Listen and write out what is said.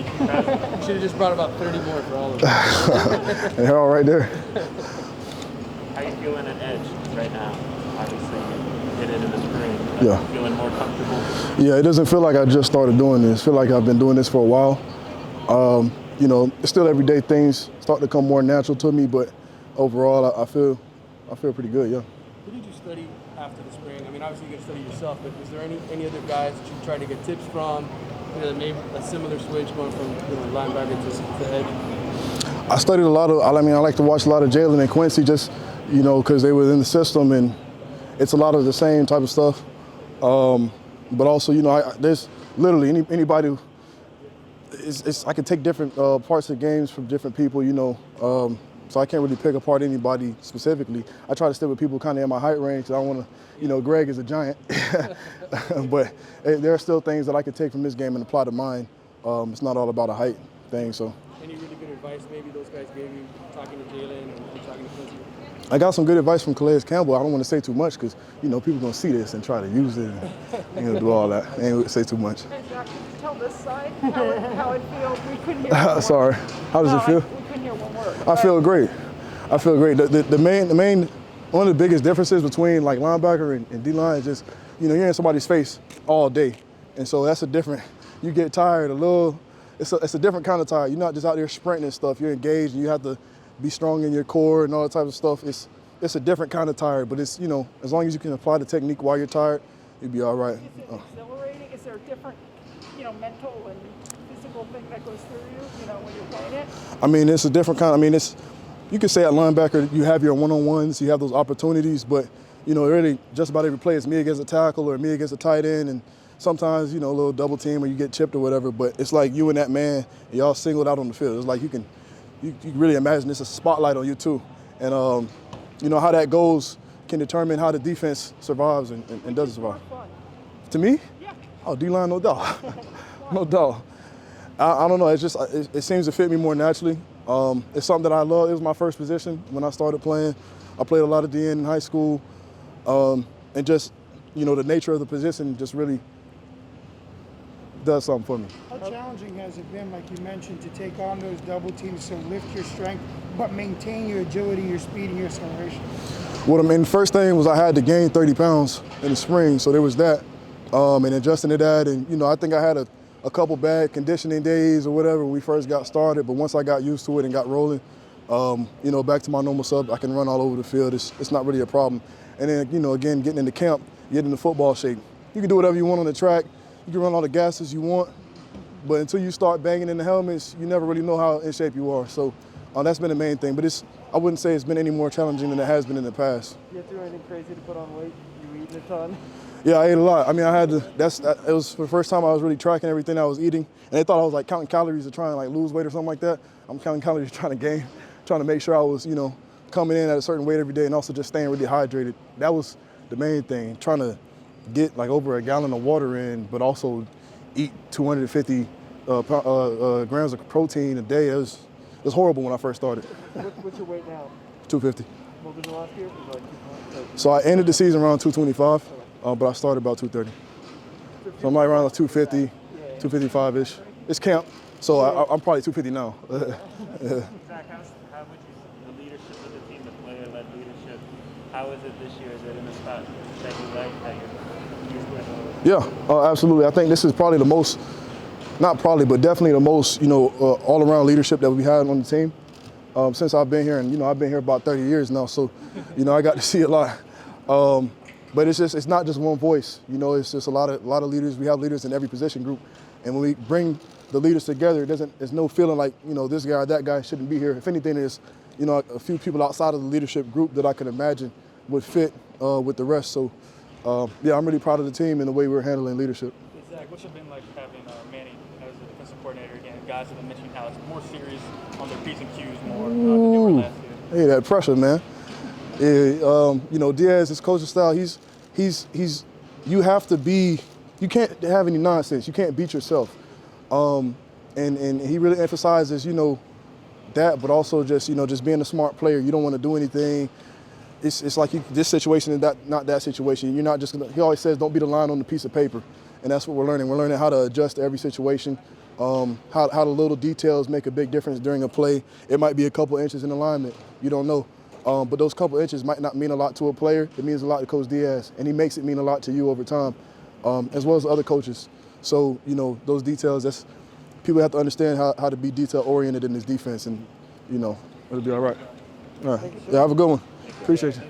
You should have just brought about 30 more for all of them. They're all right there. How you feeling at edge right now? Obviously, you hit it in the spring. Yeah. Feeling more comfortable? Yeah, it doesn't feel like I just started doing this. I feel like I've been doing this for a while. You know, still everyday things start to come more natural to me, but overall, I feel pretty good. Yeah. Who did you study after the spring? I mean, obviously you get to study yourself, but is there any other guys that you try to get tips from? You know, maybe a similar switch going from linebacker to edge. I studied a lot of. I mean, I like to watch a lot of Jalen and Quincy, just because they were in the system, and it's a lot of the same type of stuff. But also, there's literally anybody who I can take different parts of games from different people, so I can't really pick apart anybody specifically. I try to stay with people kind of in my height range. I don't want to, Greg is a giant. But there are still things that I could take from this game and apply to mine. It's not all about a height thing, so. Any really good advice maybe those guys gave you talking to Jalen and talking to Quincy? I got some good advice from Calais Campbell. I don't want to say too much because, people are going to see this and try to use it and do all that. I ain't going to say too much. Hey, Zach, could you tell this side how it feels? We couldn't hear one Sorry. How does it feel? We couldn't hear one word. I feel great. I feel great. The main, one of the biggest differences between like linebacker and D-line is just, you're in somebody's face all day. And so that's a different, you get tired a little, it's a different kind of tired. You're not just out there sprinting and stuff. You're engaged and you have to be strong in your core and all that type of stuff. It's a different kind of tired, but it's, as long as you can apply the technique while you're tired, you'll be all right. Is it exhilarating? Is there a different, mental and physical thing that goes through you, when you're playing it? I mean, it's a different kind. You could say at linebacker, you have your one-on-ones, you have those opportunities, but, really just about every play is me against a tackle or me against a tight end, and sometimes, a little double team or you get chipped or whatever, but it's like you and that man, and y'all singled out on the field. It's like you can really imagine it's a spotlight on you too. And, how that goes can determine how the defense survives and doesn't survive. To me? Yeah. Oh, D-line, no doubt. No doubt. I don't know, it's just, it seems to fit me more naturally. It's something that I love. It was my first position when I started playing. I played a lot of DN in high school. And just, the nature of the position just really does something for me. How challenging has it been, like you mentioned, to take on those double teams, to lift your strength, but maintain your agility, your speed, and your acceleration? Well, the first thing was I had to gain 30 pounds in the spring, so there was that. And adjusting to that, and I think I had a couple bad conditioning days or whatever when we first got started, but once I got used to it and got rolling, back to my normal sub, I can run all over the field. It's not really a problem. And then, again, getting into camp, getting into football shape. You can do whatever you want on the track. You can run all the gases you want, but until you start banging in the helmets, you never really know how in shape you are. So that's been the main thing. But I wouldn't say it's been any more challenging than it has been in the past. You have to do anything crazy to put on weight? You eating a ton? Yeah, I ate a lot. I mean, I had to. It was the first time I was really tracking everything I was eating, and they thought I was like counting calories to try and like lose weight or something like that. I'm counting calories trying to make sure I was, coming in at a certain weight every day, and also just staying really hydrated. That was the main thing. Trying to get like over a gallon of water in, but also eat 250 grams of protein a day. It was horrible when I first started. What's your weight now? 250. What was the last year? Was it like So I ended the season around 225, but I started about 230. So I'm like around like 250, 255-ish. It's camp, so I'm probably 250 now. Zach, how would you, the leadership of the team, the player-led leadership, how is it this year? Is it in a spot that you like, that you're used with? Yeah, absolutely. I think this is probably the most, not probably, but definitely the most, all-around leadership that we've had on the team since I've been here. And, I've been here about 30 years now, so, I got to see a lot. But it's not just one voice. It's just a lot of leaders. We have leaders in every position group. And when we bring the leaders together, there's no feeling like, this guy or that guy shouldn't be here. If anything, there's, a few people outside of the leadership group that I can imagine would fit with the rest. So, I'm really proud of the team and the way we're handling leadership. Zach, what's it been like having Manny as a defensive coordinator again? Guys have been mentioning how it's more serious on their P's and Q's more than they were last year. Hey, that pressure, man. Yeah, Diaz, his coaching style, you have to be, you can't have any nonsense. You can't beat yourself. And he really emphasizes, that, but also just being a smart player. You don't want to do anything. It's like this situation and not that situation. You're not just gonna, he always says, don't be the line on the piece of paper. And that's what we're learning. We're learning how to adjust to every situation. how the little details make a big difference during a play. It might be a couple inches in alignment. You don't know. But those couple inches might not mean a lot to a player. It means a lot to Coach Diaz, and he makes it mean a lot to you over time, as well as other coaches. So, you know, those details, people have to understand how to be detail-oriented in this defense, and, you know, it'll be all right. All right. Yeah, have a good one. Appreciate you.